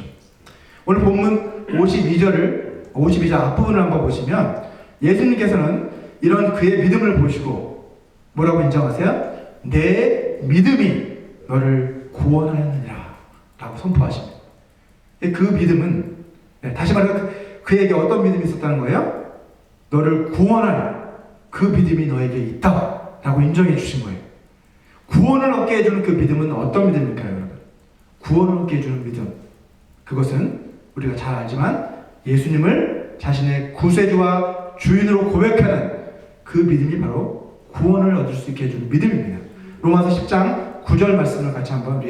오늘 본문 52절 앞부분을 한번 보시면 예수님께서는 이런 그의 믿음을 보시고 뭐라고 인정하세요? 내 믿음이 너를 구원하였느니라 라고 선포하십니다. 그 믿음은, 다시 말해서 그에게 어떤 믿음이 있었다는 거예요? 너를 구원하는 그 믿음이 너에게 있다 라고 인정해 주신 거예요. 구원을 얻게 해주는 그 믿음은 어떤 믿음일까요, 여러분? 구원을 얻게 해주는 믿음, 그것은 우리가 잘 알지만 예수님을 자신의 구세주와 주인으로 고백하는 그 믿음이 바로 구원을 얻을 수 있게 해주는 믿음입니다. 로마서 10장 9절 말씀을 같이 한번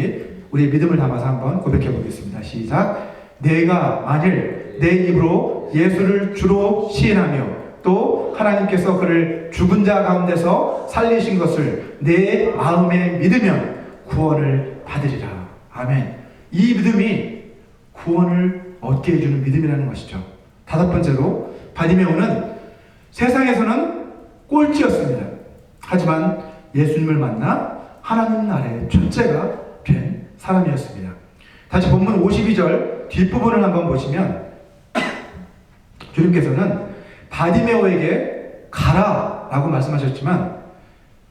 우리의 믿음을 담아서 한번 고백해 보겠습니다. 시작. 내가 만일 내 입으로 예수를 주로 시인하며 또 하나님께서 그를 죽은 자 가운데서 살리신 것을 내 마음에 믿으면 구원을 받으리라. 아멘. 이 믿음이 구원을 얻게 해주는 믿음이라는 것이죠. 다섯 번째로 바디메오는 세상에서는 꼴찌였습니다. 하지만 예수님을 만나 하나님 나라의 첫째가 된 사람이었습니다. 다시 본문 52절 뒷부분을 한번 보시면 주님께서는 바디메오에게 가라 라고 말씀하셨지만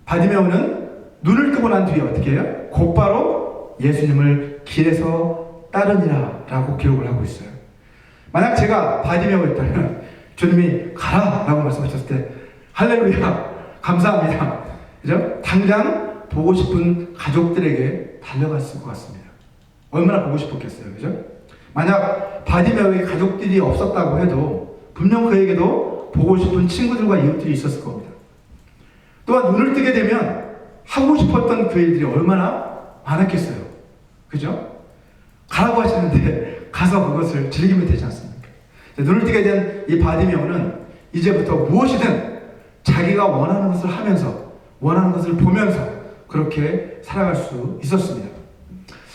바디메오는 눈을 뜨고 난 뒤에 어떻게 해요? 곧바로 예수님을 길에서 따르니라 라고 기록을 하고 있어요. 만약 제가 바디메오였다면 주님이 가라 라고 말씀하셨을 때 할렐루야 감사합니다. 그죠? 당장 보고 싶은 가족들에게 달려갔을 것 같습니다. 얼마나 보고 싶었겠어요. 그죠? 만약 바디메오의 가족들이 없었다고 해도 분명 그에게도 보고 싶은 친구들과 이웃들이 있었을 겁니다. 또한 눈을 뜨게 되면 하고 싶었던 그 일들이 얼마나 많았겠어요. 그죠? 가라고 하시는데 가서 그것을 즐기면 되지 않습니까? 눈을 뜨게 된 이 바디메오는 이제부터 무엇이든 자기가 원하는 것을 하면서 원하는 것을 보면서 그렇게 살아갈 수 있었습니다.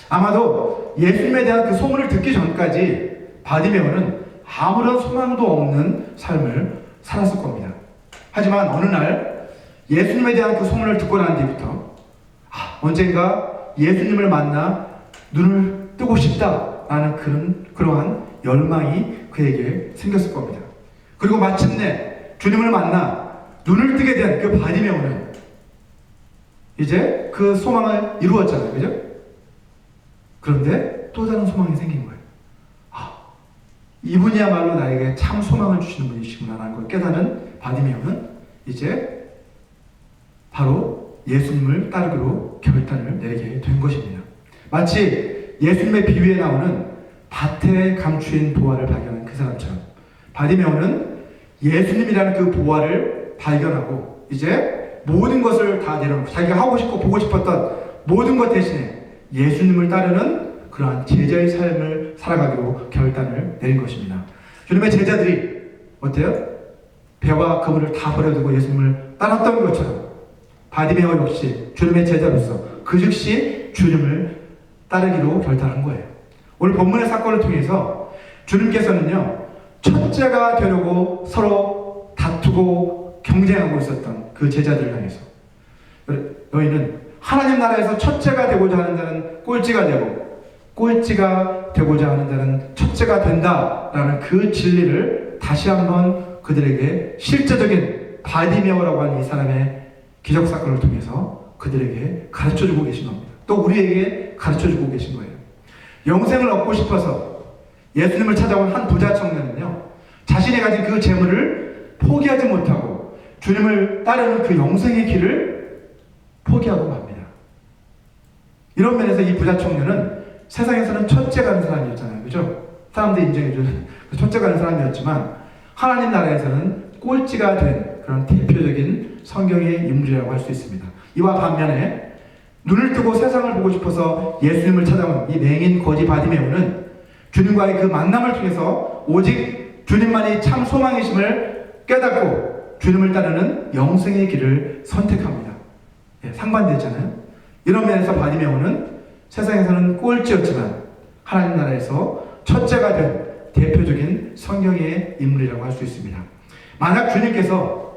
아마도 예수님에 대한 그 소문을 듣기 전까지 바디메오는 아무런 소망도 없는 삶을 살았을 겁니다. 하지만 어느 날 예수님에 대한 그 소문을 듣고 난 뒤부터 언젠가 예수님을 만나 눈을 뜨고 싶다라는 그러한 열망이 그에게 생겼을 겁니다. 그리고 마침내 주님을 만나 눈을 뜨게 된 그 바디메오는 이제 그 소망을 이루었잖아요. 그죠? 그런데 또 다른 소망이 생긴 거예요. 이분이야말로 나에게 참 소망을 주시는 분이시구나라는 걸 깨닫는 바디메오는 이제 바로 예수님을 따르기로 결단을 내리게 된 것입니다. 마치 예수님의 비유에 나오는 밭에 감추인 보화를 발견한 그 사람처럼 바디메오는 예수님이라는 그 보화를 발견하고 이제 모든 것을 다 내려놓고 자기가 하고 싶고 보고 싶었던 모든 것 대신에 예수님을 따르는 그러한 제자의 삶을 살아가기로 결단을 내린 것입니다. 주님의 제자들이 어때요? 배와 그물을 다 버려두고 예수님을 따랐던 것처럼 바디메오 역시 주님의 제자로서 그 즉시 주님을 따르기로 결단한 거예요. 오늘 본문의 사건을 통해서 주님께서는요, 첫째가 되려고 서로 다투고 경쟁하고 있었던 그 제자들을 향해서 너희는 하나님 나라에서 첫째가 되고자 하는 자는 꼴찌가 되고 꼴찌가 되고자 하는 자는 첫째가 된다라는 그 진리를 다시 한번 그들에게 실제적인 바디메오라고 하는 이 사람의 기적사건을 통해서 그들에게 가르쳐주고 계신 겁니다. 또 우리에게 가르쳐주고 계신 거예요. 영생을 얻고 싶어서 예수님을 찾아온 한 부자 청년은요, 자신이 가진 그 재물을 포기하지 못하고 주님을 따르는 그 영생의 길을 포기하고 맙니다. 이런 면에서 이 부자 청년은 세상에서는 첫째가 된 사람이었잖아요. 그죠? 사람들이 인정해주는 첫째가 된 사람이었지만 하나님 나라에서는 꼴찌가 된 그런 대표적인 성경의 인물이라고 할 수 있습니다. 이와 반면에 눈을 뜨고 세상을 보고 싶어서 예수님을 찾아온 이 맹인 거지 바디메오는 주님과의 그 만남을 통해서 오직 주님만이 참 소망이심을 깨닫고 주님을 따르는 영생의 길을 선택합니다. 상반되잖아요. 이런 면에서 바디메오는 세상에서는 꼴찌였지만 하나님 나라에서 첫째가 된 대표적인 성경의 인물이라고 할 수 있습니다. 만약 주님께서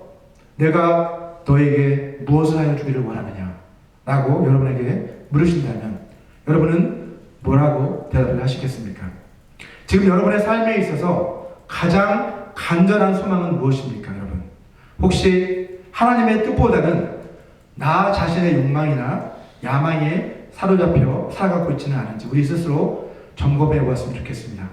내가 너에게 무엇을 하여 주기를 원하느냐? 라고 여러분에게 물으신다면 여러분은 뭐라고 대답을 하시겠습니까? 지금 여러분의 삶에 있어서 가장 간절한 소망은 무엇입니까, 여러분? 혹시 하나님의 뜻보다는 나 자신의 욕망이나 야망에 사로잡혀 살아가고 있지는 않은지 우리 스스로 점검해 보았으면 좋겠습니다.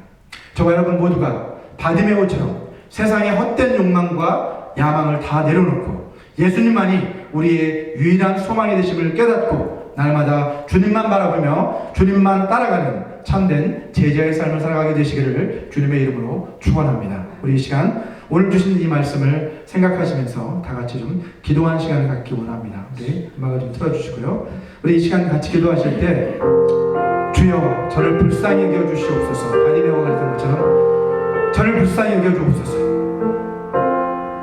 저와 여러분 모두가 바디메오처럼 세상의 헛된 욕망과 야망을 다 내려놓고 예수님만이 우리의 유일한 소망이 되심을 깨닫고 날마다 주님만 바라보며 주님만 따라가는 참된 제자의 삶을 살아가게 되시기를 주님의 이름으로 축원합니다. 우리 이 시간 오늘 주신 이 말씀을 생각하시면서 다 같이 좀 기도하는 시간을 갖기 원합니다. 우리 음악을 좀 틀어주시고요. 우리 이 시간 같이 기도하실 때 주여 저를 불쌍히 여겨주시옵소서. 바디메오가 그랬던 것처럼 저를 불쌍히 여겨주옵소서.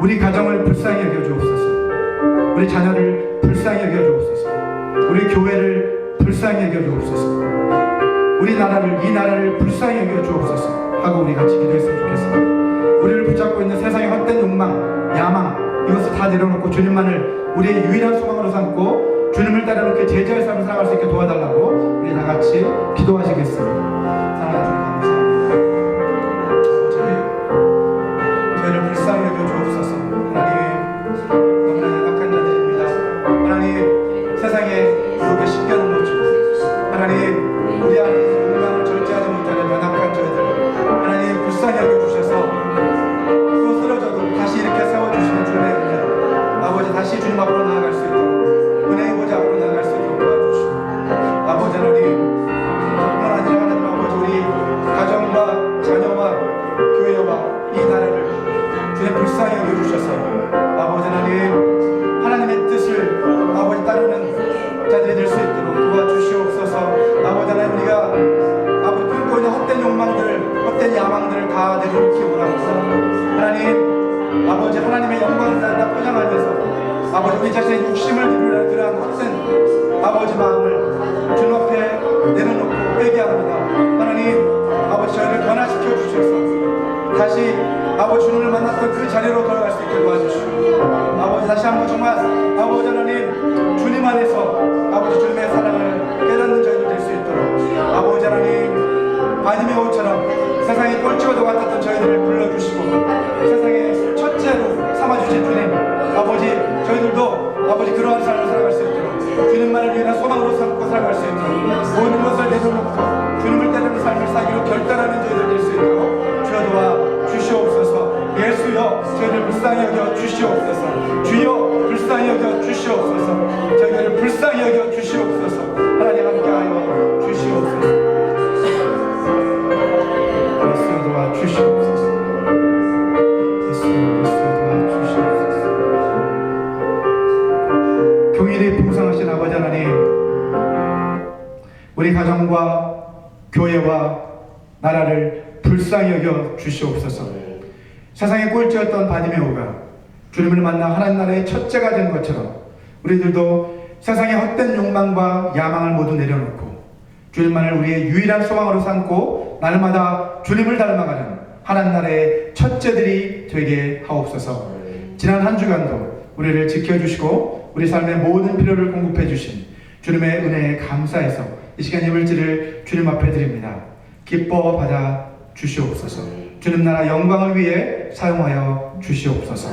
우리 가정을 불쌍히 여겨주옵소서. 우리 자녀를 불쌍히 여겨주옵소서. 우리 교회를 불쌍히 여겨주옵소서. 우리 나라를, 이 나라를 불쌍히 여겨주옵소서 하고 우리 같이 기도했으면 좋겠습니다. 우리를 붙잡고 있는 세상의 헛된 욕망, 야망 이것을 다 내려놓고 주님만을 우리의 유일한 소망으로 삼고 주님을 따르는 제자의 삶을 살아갈 수 있게 도와달라고 우리 다 같이 기도하시겠습니다. 사랑하는 주님 감사합니다. 저희를 불쌍히 여겨주옵소서. 하나님 너무나 연약한 자들입니다. 하나님 세상에 이렇게 쉽게는 못 주고 하나님 우리 안에 욕망을 절제하지 못하는 연약한 저희들 하나님 불쌍히 여겨주셔서 또 쓰러져도 다시 이렇게 세워주시는 주님의 은혜 아버지 다시 주님 앞으로 나아갈 수 있도록 은혜의 보좌 앞으로 나아갈 수 있도록 도와주시고 아버지 하나님 뿐만 아니라 하나님 아버지 우리 가정과 자녀와 교회와 이 나라를 주님 불쌍히 여겨주셔서 아버지 하나님의 뜻을 아버지 따르는 자들이 될 수 있도록 도와주시옵소서. 아버지 하나님 우리가 아버지 품고 있는 헛된 욕망들 헛된 야망들을 다 내려놓기 원합니다. 하나님 아버지 하나님의 영광을 다 포장하면서 아버지 우리 자신의 욕심을 이루려 그러한 헛된 아버지 마음을 주님 앞에 내려놓고 회개합니다. 하나님 아버지 저희를 변화시켜 주셔서 다시 아버지 주님을 만났던 그 자리로 돌아갈 수 있게 도와주시고 아버지 다시 한번 정말 아버지 하나님 주님 안에서 아버지 주님의 사랑을 깨닫는 저희들 될 수 있도록 아버지 하나님 바디메오처럼 세상의 꼴찌와도 같았던 저희들을 불러주시고 세상의 첫째로 삼아주신 주님 아버지 저희들도 아버지 그러한 삶을 살아갈 수 있도록 주님만을 위한 소망으로 삼고 살아갈 수 있도록 모든 것을 내려놓고 주님을 따르는 삶을 살기로 결단하는 저희들 될 수 있도록 주여 도와 주시옵소서. 예수여 저희를 불쌍히 여겨 주시옵소서. 주여 불쌍히 여겨 주시옵소서. 저희를 불쌍히 여겨 주시옵소서. 하나님 함께하여 주시옵소서. 예수 도와 주시옵소서. 예수 도와 주시옵소서. 교일이 풍성하신 아버지 하나님 우리 가정과 교회와 나라를 불쌍히 여겨 주시옵소서. 세상의 꼴찌였던 바디메오가 주님을 만나 하나님 나라의 첫째가 된 것처럼 우리들도 세상의 헛된 욕망과 야망을 모두 내려놓고 주님만을 우리의 유일한 소망으로 삼고 날마다 주님을 닮아가는 하나님 나라의 첫째들이 되게 하옵소서. 지난 한 주간도 우리를 지켜주시고 우리 삶의 모든 필요를 공급해 주신 주님의 은혜에 감사해서 이 시간 예물지를 주님 앞에 드립니다. 기뻐 받아 주시옵소서. 주님 나라 영광을 위해 사용하여 주시옵소서.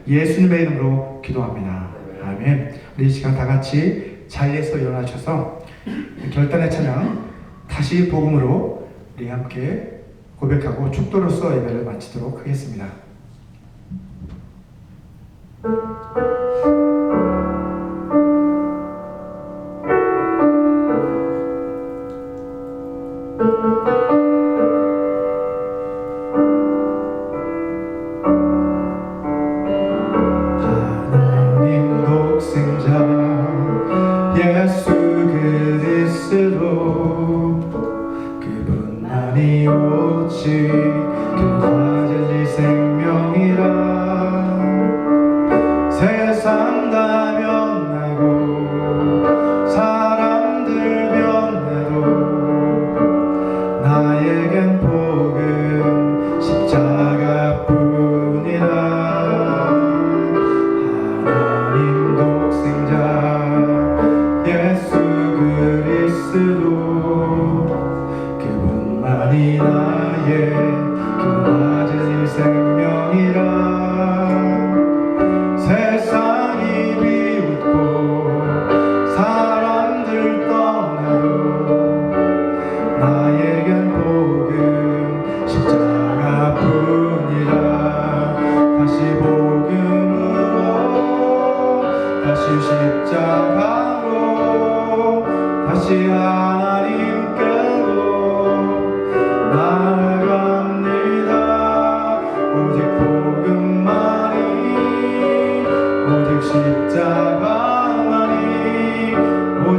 예수님의 이름으로 기도합니다. 아멘. 우리 이 시간 다 같이 자리에서 일어나셔서 결단의 찬양 다시 복음으로 우리 함께 고백하고 축도로서 예배를 마치도록 하겠습니다. 하나님 독생자 예수 그리스도 그분만이 오직 그 진리 생명이라 세상 다 변하고 사람들 변해도 나에겐 복음 십자가뿐이라 하나님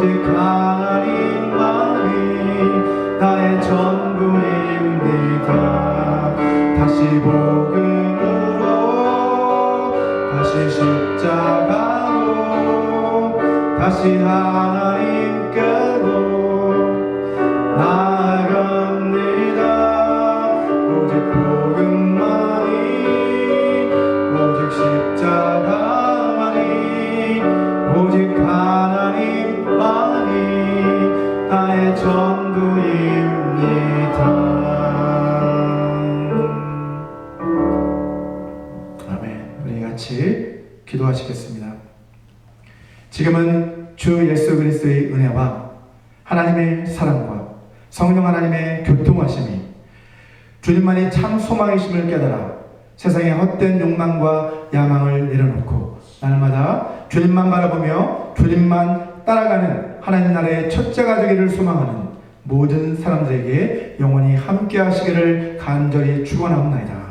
오직 하나님만이 나의 전부입니다. 다시 복음으로 다시 십자가로 다시 하나님께로 나아갑니다. 오직 복음만이 오직 십자가만이 오직 하나님만이 나의 전부입니다. 아멘. 우리 같이 기도하시겠습니다. 지금은 주 예수 그리스도의 은혜와 하나님의 사랑과 성령 하나님의 교통하심이 주님만이 참 소망이심을 깨달아 세상의 헛된 욕망과 야망을 내려놓고 날마다 주님만 바라보며 주님만 따라가는 하나님 나라의 첫째가 되기를 소망하는 모든 사람들에게 영원히 함께 하시기를 간절히 축원하옵나이다.